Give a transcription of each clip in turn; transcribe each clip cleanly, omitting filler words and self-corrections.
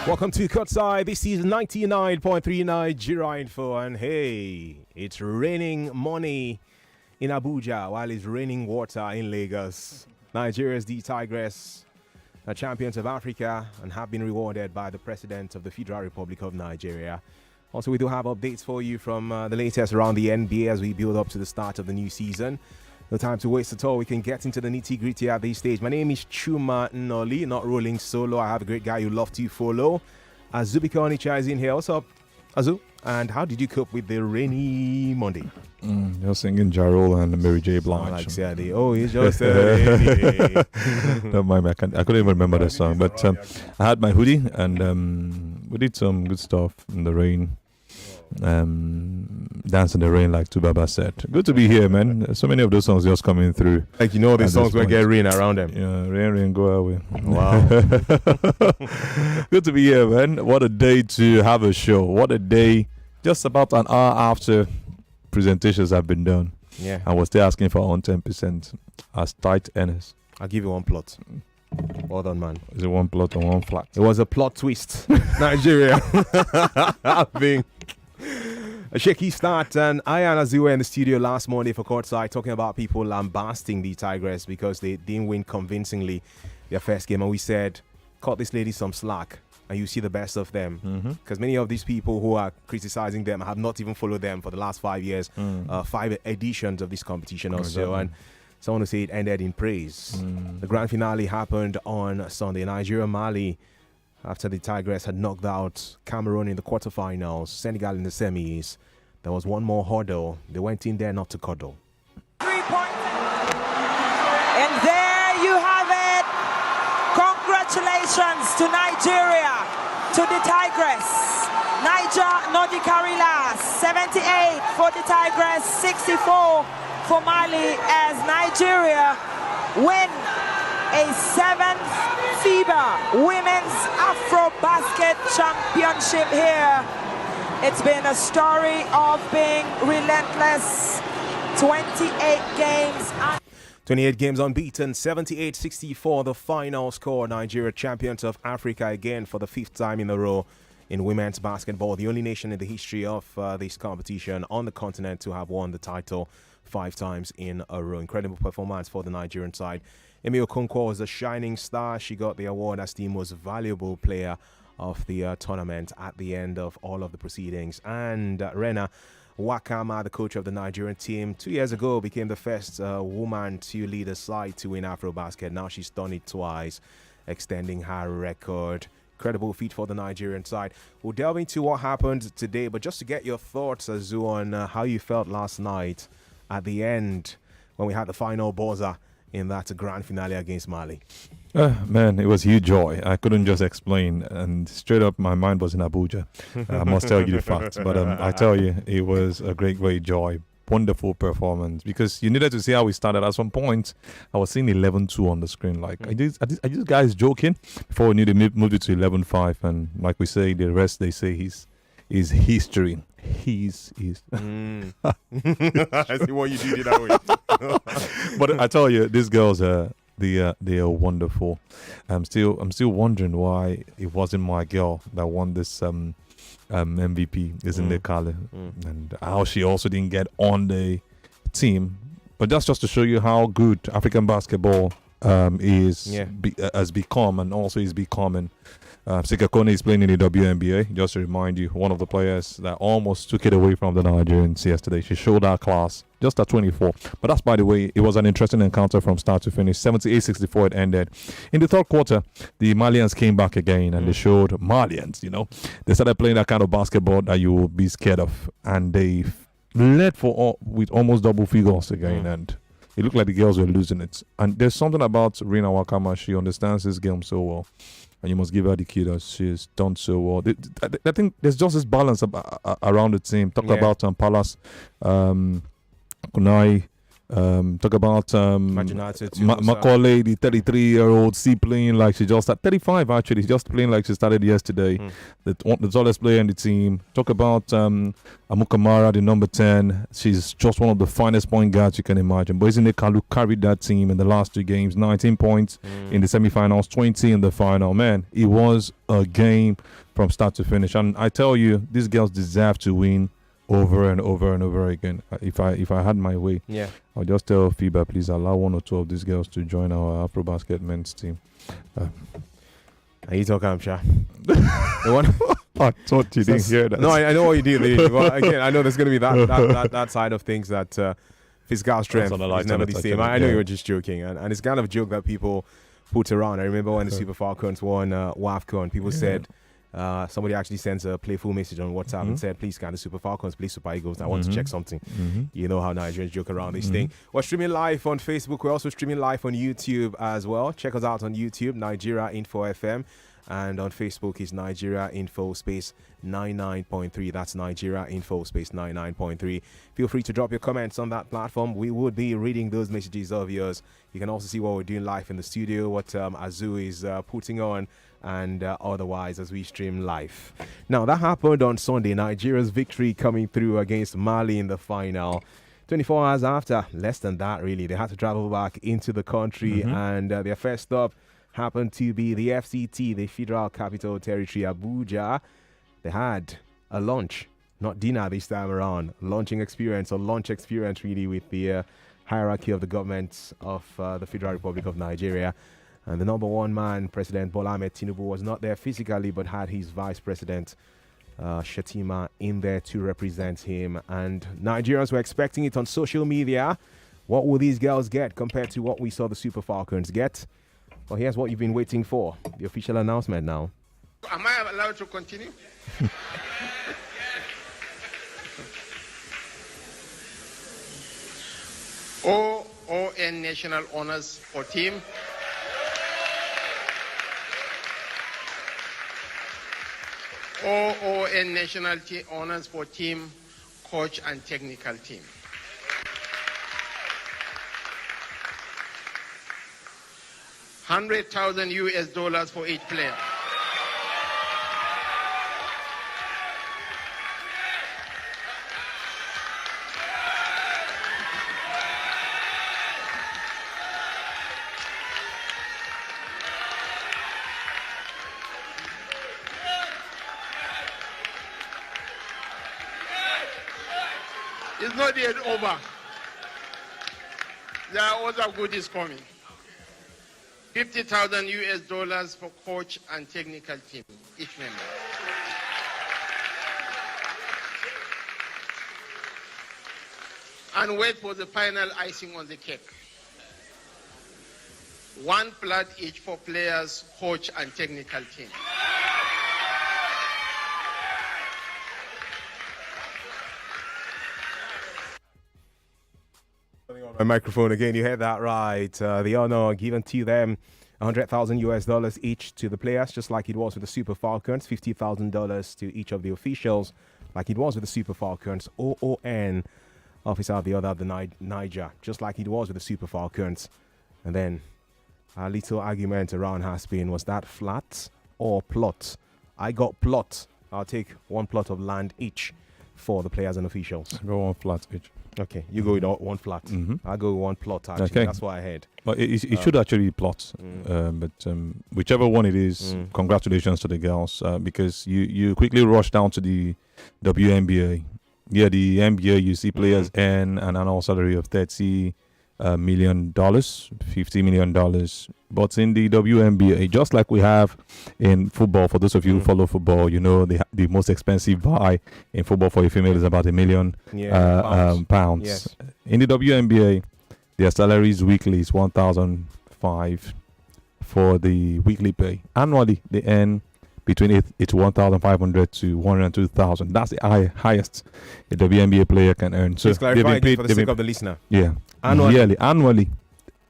Welcome to Cutside. This is 99.3 Nigeria Info, and hey, it's raining money in Abuja while it's raining water in Lagos. Nigeria's the Tigress are champions of Africa and have been rewarded by the President of the Federal Republic of Nigeria. Also, we do have updates for you from the latest around the NBA as we build up to the start of the new season. No time to waste at all. We can get into the nitty-gritty at this stage. My name is Chuma Noli, not rolling solo. I have a great guy you love to follow. Azubika Onicha is in here. What's up, Azu? And how did you cope with the rainy Monday? You're singing Jarrell and Mary J. Blige. Like Saturday. Oh, it's just a Don't mind me. I couldn't even remember the song. But I had my hoodie and we did some good stuff in the rain. Dance in the rain, like Tubaba said. Good to be here, man. So many of those songs just coming through. like these songs will get rain around them. Yeah, rain, go away. Wow. Good to be here, man. What a day to have a show. What a day. Just about an hour after presentations have been done. Yeah. And we're still asking for on 10% as tight earners. I'll give you one plot. Well done, man. Is it one plot or one flat? It was a plot twist. Nigeria. Being a shaky start, and I and Azu were in the studio last Monday for Courtside talking about people lambasting the Tigress because they didn't win convincingly their first game, and we said, cut this lady some slack and you see the best of them, because many of these people who are criticizing them have not even followed them for the last 5 years, 5 editions of this competition or so, and someone will say it ended in praise. The grand finale happened on Sunday. Nigeria-Mali, after the Tigress had knocked out Cameroon in the quarterfinals, Senegal in the semis. There was one more hurdle. They went in there not to cuddle. 3 points. And there you have it. Congratulations to Nigeria, to the Tigress. Niger Nodikarilas, 78 for the Tigress, 64 for Mali, as Nigeria win a 7th FIBA Women's Afro Basket Championship here. It's been a story of being relentless. 28 games. 28 games unbeaten, 78-64 the final score. Nigeria champions of Africa again for the 5th time in a row in women's basketball. The only nation in the history of this competition on the continent to have won the title 5 times in a row. Incredible performance for the Nigerian side. Emi Okonkwo was a shining star. She got the award as the most valuable player of the tournament at the end of all of the proceedings. And Rena Wakama, the coach of the Nigerian team, 2 years ago became the first woman to lead a side to win Afrobasket. Now she's done it twice, extending her record. Incredible feat for the Nigerian side. We'll delve into what happened today, but just to get your thoughts, Azu, on how you felt last night at the end when we had the final buzzer in that grand finale against Mali. Man, it was huge joy. I couldn't just explain, and straight up my mind was in Abuja. I must tell you the facts, but I tell you, it was a great joy. Wonderful performance, because you needed to see how we started. At some point, I was seeing 11-2 on the screen. Like, are these guys joking? Before we knew they moved it to 11-5, and like we say, the rest they say is history. He's I see what you did that way. But I tell you, these girls they are wonderful. I'm still wondering why it wasn't my girl that won this MVP, isn't it, Kale? And how she also didn't get on the team. But that's just to show you how good African basketball has become, and also is becoming. Sikakone is playing in the WNBA. Just to remind you, one of the players that almost took it away from the Nigerians yesterday. She showed her class just at 24. But that's, by the way, it was an interesting encounter from start to finish. 78-64 it ended. In the third quarter, the Malians came back again, and they showed Malians, They started playing that kind of basketball that you will be scared of. And they led with almost double figures again. And it looked like the girls were losing it. And there's something about Rina Wakama. She understands this game so well. And you must give her the key she's done so well. I think there's just this balance around the team. Talk about Palace, Kunai, Talk about United too, Macaulay, the 33-year-old, playing like she just started. 35 actually, just playing like she started yesterday. The tallest player in the team. Talk about Amukamara, the number 10. She's just one of the finest point guards you can imagine. Boyzine Kalu carried that team in the last 2 games. 19 points in the semi-finals, 20 in the final. Man, it was a game from start to finish. And I tell you, these girls deserve to win over and over and over again. If I had my way, I'll just tell FIBA, please allow 1 or 2 of these girls to join our AfroBasket men's team. Are you talking, Amsha? I thought you didn't hear that. No, I know what you did. But again, I know there's going to be that side of things that physical strength is never the same. I know you were just joking, and it's kind of a joke that people put around. I remember when the Super Falcons won WAFCON, people said. Somebody actually sends a playful message on WhatsApp and said, please scan the Super Falcons, please Super Eagles. I want to check something. You know how Nigerians joke around this thing. We're streaming live on Facebook. We're also streaming live on YouTube as well. Check us out on YouTube, Nigeria Info FM. And on Facebook is Nigeria Info Space 99.3. That's Nigeria Info Space 99.3. Feel free to drop your comments on that platform. We would be reading those messages of yours. You can also see what we're doing live in the studio, what Azu is putting on, and otherwise as we stream live. Now, that happened on Sunday. Nigeria's victory coming through against Mali in the final. 24 hours after, less than that really, they had to travel back into the country, and their first stop happened to be the FCT, the Federal Capital Territory, Abuja. They had a lunch, not dinner this time around, lunch experience really with the hierarchy of the government of the Federal Republic of Nigeria. And the number 1 man, President Bola Ahmed Tinubu, was not there physically, but had his vice president, Shatima, in there to represent him. And Nigerians were expecting it on social media. What will these girls get compared to what we saw the Super Falcons get? Well, here's what you've been waiting for. The official announcement now. Am I allowed to continue? OON National Honors for Team. OON National Honors for Team, Coach and Technical Team. $100,000 for each player. It's not yet over. There are other goodies coming. $50,000 for coach and technical team, each member. And wait for the final icing on the cake. 1 plot each for players, coach, and technical team. My microphone again, you heard that right. The honor given to them, $100,000 each to the players, just like it was with the Super Falcons, $50,000 to each of the officials, like it was with the Super Falcons. OON officer of the other, the Niger, just like it was with the Super Falcons. And then a little argument around has been, was that flat or plot? I got plot. I'll take 1 plot of land each for the players and officials. Go 1 flat each. Okay, you go with 1 flat. I'll go with 1 plot, actually. Okay. That's what I had. But it should actually be plots. But whichever one it is, congratulations to the girls, because you quickly rush down to the WNBA. Yeah, the NBA, you see players earn an annual salary of $30 million, $50 million. But in the WNBA, just like we have in football, for those of you who follow football, you know the most expensive buy in football for a female is about $1 million pounds. Yes. In the WNBA, their salaries weekly is $1,500 for the weekly pay. Annually, they earn between $1,500 to $102,000. That's the highest a WNBA player can earn. So they've been paid for the sake of the listener. Yeah, annually,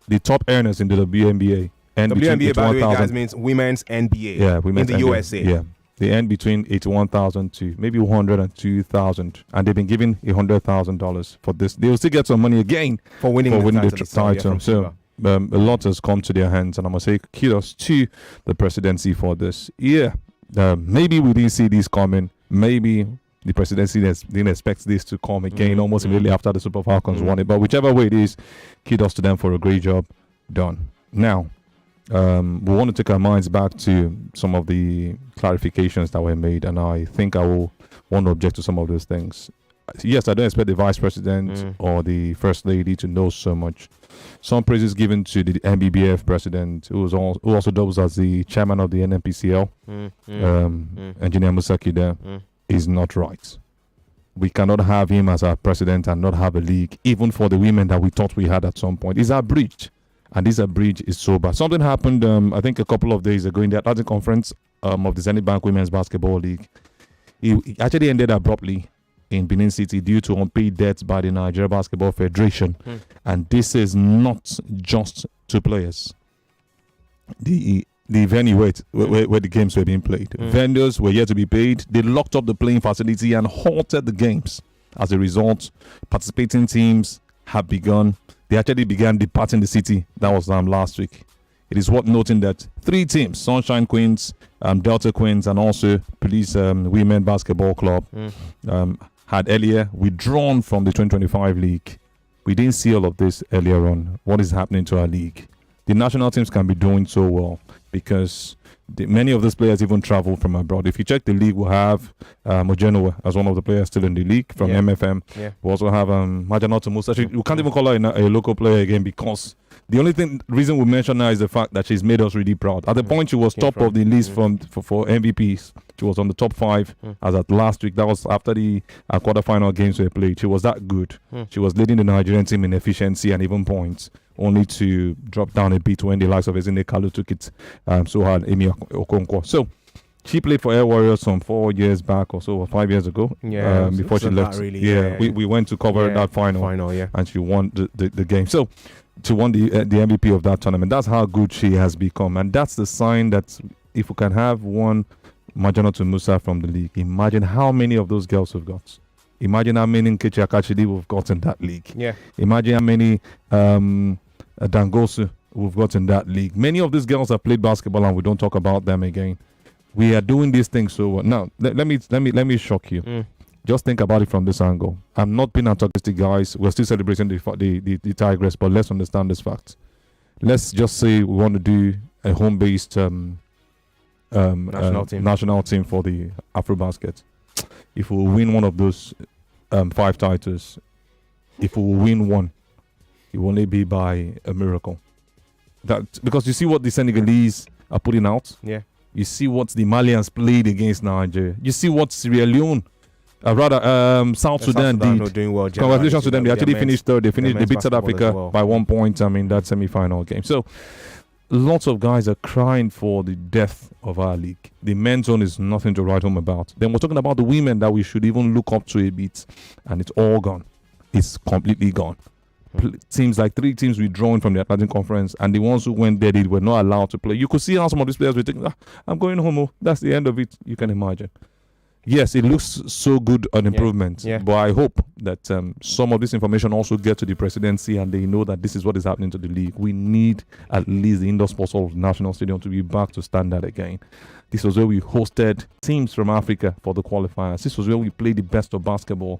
the top earners in the WNBA. WNBA, by the way, guys, means Women's NBA. Yeah, Women's in the NBA. USA. Yeah, They earn between 81,000 to maybe 102,000, and they've been given $100,000 for this. They will still get some money again for winning the title. Yeah, so a lot has come to their hands, and I must say kudos to the presidency for this. Yeah, maybe we didn't see this coming. Maybe the presidency didn't expect this to come again almost immediately after the Super Falcons won it. But whichever way it is, kudos to them for a great job done. Now, we want to take our minds back to some of the clarifications that were made, and I think I will want to object to some of those things. Yes, I don't expect the vice president or the first lady to know so much. Some praises given to the NBBF president, who also doubles as the chairman of the NNPCL, Engineer Musaki there, is not right. We cannot have him as our president and not have a league, even for the women that we thought we had at some point. It's abridged. And this abridged is so bad. Something happened, I think, a couple of days ago in the Atlantic Conference of the Zenith Bank Women's Basketball League. It actually ended abruptly in Benin City due to unpaid debts by the Nigeria Basketball Federation. And this is not just to players. The venue where the games were being played. Vendors were yet to be paid. They locked up the playing facility and halted the games. As a result, participating teams have begun. They actually began departing the city. That was last week. It is worth noting that 3 teams, Sunshine Queens, Delta Queens, and also Police Women Basketball Club, had earlier withdrawn from the 2025 league. We didn't see all of this earlier on. What is happening to our league? The national teams can be doing so well because many of those players even travel from abroad. If you check the league, we'll have Mojenoa as one of the players still in the league from MFM. We also have Majanoto Musa. We can't even call her a local player again because the only reason we mention her is the fact that she's made us really proud. At the point she was top of the list for MVPs. She was on the top 5 as at last week. That was after the quarterfinal games were played. She was that good. She was leading the Nigerian team in efficiency and even points, only to drop down a bit when the likes of Ezine Kalu took it. So had Amy Okonkwo. So she played for Air Warriors some 4 years back or so, or 5 years ago. Before she left. We went to cover that final, and she won the game. So she won the MVP of that tournament. That's how good she has become, and that's the sign that if we can have one Majanoto Musa from the league, imagine how many of those girls we've got. Imagine how many Nkechi Akachidi we've got in that league. Imagine how many Dangosu we've got in that league. Many of these girls have played basketball and we don't talk about them again. We are doing these things so well. Now, let me shock you. Just think about it from this angle. I'm not being antagonistic, guys. We're still celebrating the Tigress, but let's understand this fact. Let's just say we want to do a home-based national team for the AfroBasket. If we win one of those 5 titles, if we win one, it will only be by a miracle. That because you see what the Senegalese are putting out. You see what the Malians played against Nigeria. You see what Sierra Leone, South Sudan did. Doing well. Congratulations to them. They actually finished third. They beat South Africa by 1 point. I mean, that semi-final game. So lots of guys are crying for the death of our league. The men's zone is nothing to write home about. Then we're talking about the women that we should even look up to a bit, and it's all gone. It's completely gone. Teams like 3 teams withdrawing from the Atlantic Conference, and the ones who went there, they were not allowed to play. You could see how some of these players were thinking, I'm going home. That's the end of it. You can imagine. Yes, it looks so good an improvement, but I hope that some of this information also get to the presidency and they know that this is what is happening to the league. We need at least the Indoor Sports Hall National Stadium to be back to standard again. This was where we hosted teams from Africa for the qualifiers. This was where we played the best of basketball,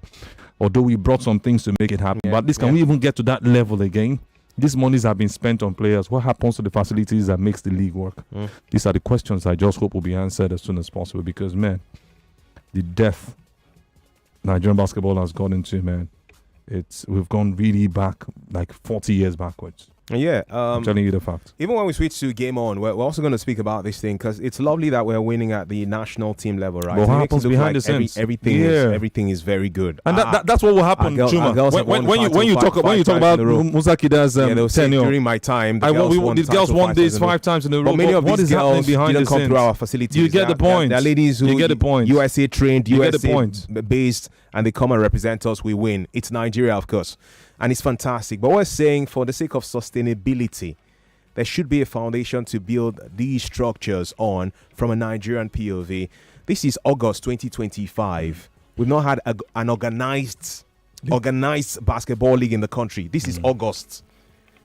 although we brought some things to make it happen. But at least can we even get to that level again? These monies have been spent on players. What happens to the facilities that makes the league work? These are the questions I just hope will be answered as soon as possible because, man, the depth Nigerian basketball has gone into, man, we've gone really back, like 40 years backwards. I'm telling you the fact. Even when we switch to Game On, we're also going to speak about this thing because it's lovely that we're winning at the national team level, right? What happens behind the scenes? Everything is very good, and that's what will happen. Chuma. When you talk about Musakida's tenure during my time, these girls won this 5 times in a row. But many of these girls didn't come through our facilities. You get the point. They're ladies who get the point. USA trained, USA based, and they come and represent us. We win. It's Nigeria, of course. And it's fantastic. But we're saying for the sake of sustainability, there should be a foundation to build these structures on from a Nigerian POV. This is August 2025. We've not had an organized basketball league in the country. This is August.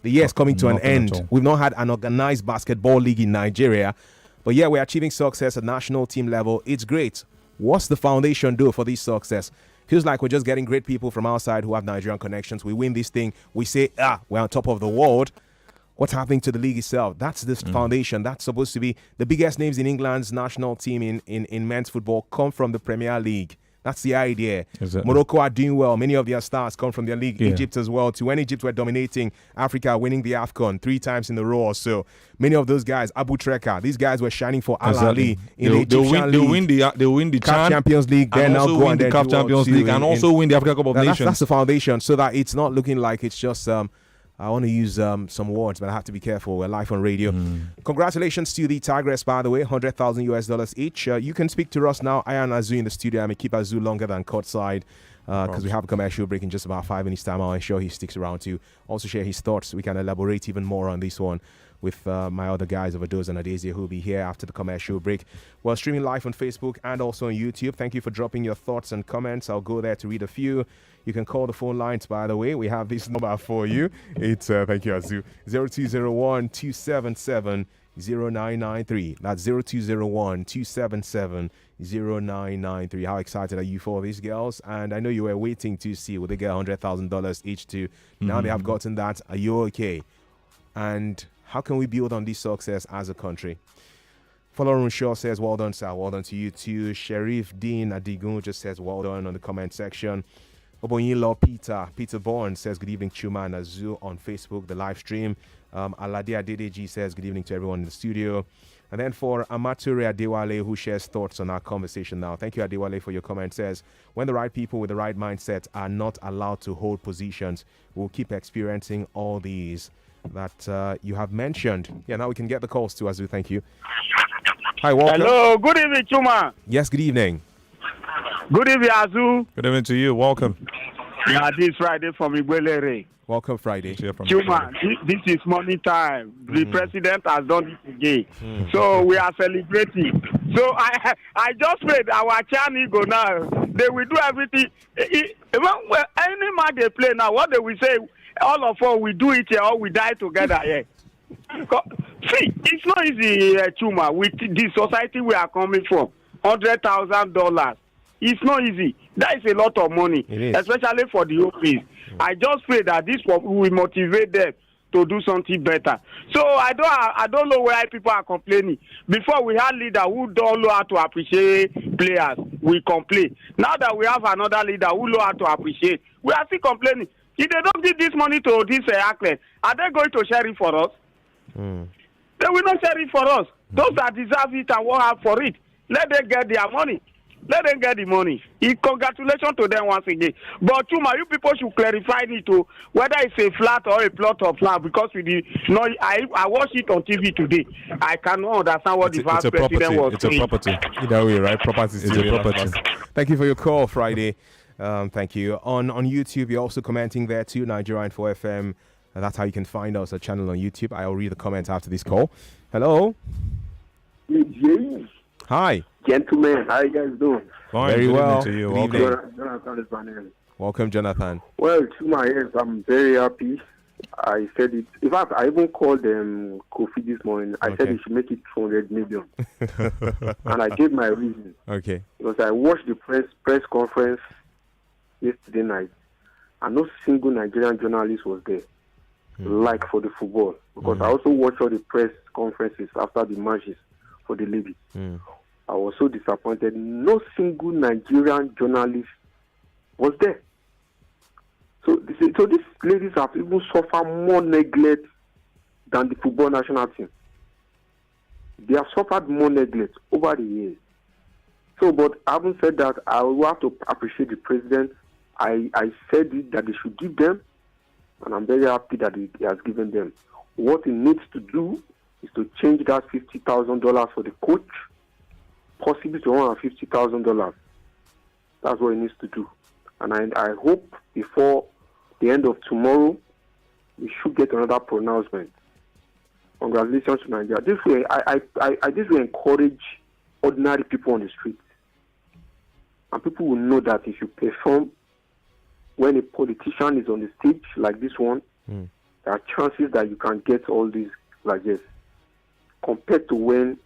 The year is coming to an end. We've not had an organized basketball league in Nigeria. But yeah, we're achieving success at national team level. It's great. What's the foundation do for this success? Feels like we're just getting great people from outside who have Nigerian connections. We win this thing. We say, we're on top of the world. What's happening to the league itself? That's this foundation. That's supposed to be the biggest names in England's national team in men's football come from the Premier League. That's the idea. Exactly. Morocco are doing well. Many of their stars come from their league. Yeah. Egypt as well. When Egypt were dominating Africa, winning the AFCON 3 times in a row or so. Many of those guys, Abu Treka, these guys were shining for Al Ahly in the Egyptian league. They'll win the CAF Champions League. Then now go and the CAF Champions League and also win the Africa Cup of Nations. That's the foundation, so that it's not looking like it's just I want to use some words, but I have to be careful. We're live on radio. Congratulations to the Tigress, by the way, $100,000 each. You can speak to us now. I am Azu in the studio. I may keep Azu longer than courtside because we have a commercial break in just about 5 minutes time. I'll ensure he sticks around to also share his thoughts. We can elaborate even more on this one with my other guys over Doze and Adesia who will be here after the commercial break. We're streaming live on Facebook and also on YouTube. Thank you for dropping your thoughts and comments. I'll go there to read a few. You can call the phone lines, by the way. We have this number for you. It's, thank you, Azu, 0201-277-0993. That's 0201-277-0993. How excited are you for these girls? And I know you were waiting to see, will they get $100,000 each too? Now they have gotten that. Are you okay? And how can we build on this success as a country? Following Shaw says, well done, sir. Well done to you too. Sheriff Dean Adigun just says, well done on the comment section. Oboyinlo Peter Bourne says, good evening, Chuma and Azu on Facebook, the live stream. Alade Adedeji says, good evening to everyone in the studio. And then for Amature Adewale, who shares thoughts on our conversation now. Thank you, Adewale, for your comment. Says, when the right people with the right mindset are not allowed to hold positions, we'll keep experiencing all these that you have mentioned. Yeah, now we can get the calls to Azu. Thank you. Hi, welcome. Hello, good evening, Chuma. Yes, good evening. Good evening, Azu. Good evening to you. Welcome. Yeah, this Friday from Igwelere. Welcome, Friday. Chuma, this is money time. The president has done it again. So we are celebrating. So I just prayed our Chinese go now. They will do everything. Any man they play now, what they will say, all of us, we do it here or we die together here. See, it's not easy, Chuma, with the society we are coming from. $100,000. It's not easy. That is a lot of money, especially for the office. I just pray that this will motivate them to do something better. So I don't know why people are complaining. Before we had leader who don't know how to appreciate players, we complain. Now that we have another leader who know how to appreciate, we are still complaining. If they don't give this money to this athlete, are they going to share it for us? They will not share it for us. Those that deserve it and work hard for it, let them get their money. Let them get the money. Congratulations to them once again. But Chuma, you people should clarify it to whether it's a flat or a plot of land, because I watched it on TV today. I cannot understand what the vice president was saying. It's a property. Either way, right? Property is a property. Thank you for your call, Friday. Thank you. On YouTube, you're also commenting there too, Nigeria Info FM. That's how you can find us, a channel on YouTube. I'll read the comments after this call. Hello. Hi. Gentlemen, how you guys doing? Fine. Very well. To you. Jonathan is my name. Welcome, Jonathan. Well, to my ears, I'm very happy. I said it. In fact, I even called Kofi this morning. I said he should make it 200 million. And I gave my reason. Okay. Because I watched the press conference yesterday night, and no single Nigerian journalist was there, like for the football. Because I also watched all the press conferences after the matches for the ladies. I was so disappointed. No single Nigerian journalist was there. So these ladies have even suffered more neglect than the football national team. They have suffered more neglect over the years. So, but having said that, I will have to appreciate the president. I said it, that they should give them, and I'm very happy that he has given them. What he needs to do is to change that $50,000 for the coach, possibly to $150,000. That's what he needs to do. And I hope before the end of tomorrow, we should get another pronouncement. Congratulations to Nigeria. This way, I this will encourage ordinary people on the street And people will know that if you perform when a politician is on the stage like this one, there are chances that you can get all these like this. Compared to when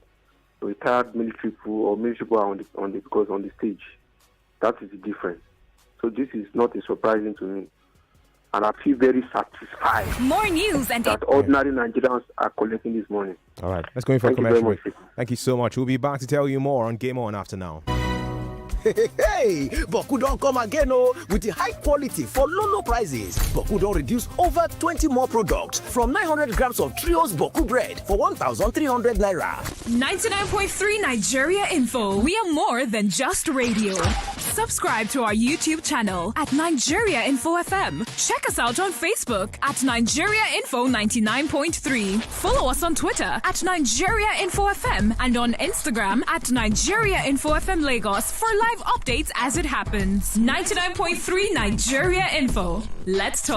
retired military people or military people are on the stage. That is the difference. So this is not surprising to me. And I feel very satisfied. More news and that ordinary Nigerians are collecting this money. All right, let's go in for a commercial break. Thank you so much. We'll be back to tell you more on Game On after now. Hey, Boku don't come again with the high quality for low prices. Boku don't reduce over 20 more products from 900 grams of Trios Boku bread for 1,300 naira. 99.3 Nigeria Info. We are more than just radio. Subscribe to our YouTube channel at Nigeria Info FM. Check us out on Facebook at Nigeria Info 99.3. Follow us on Twitter at Nigeria Info FM and on Instagram at Nigeria Info FM Lagos for live updates as it happens. 99.3 Nigeria Info. Let's talk.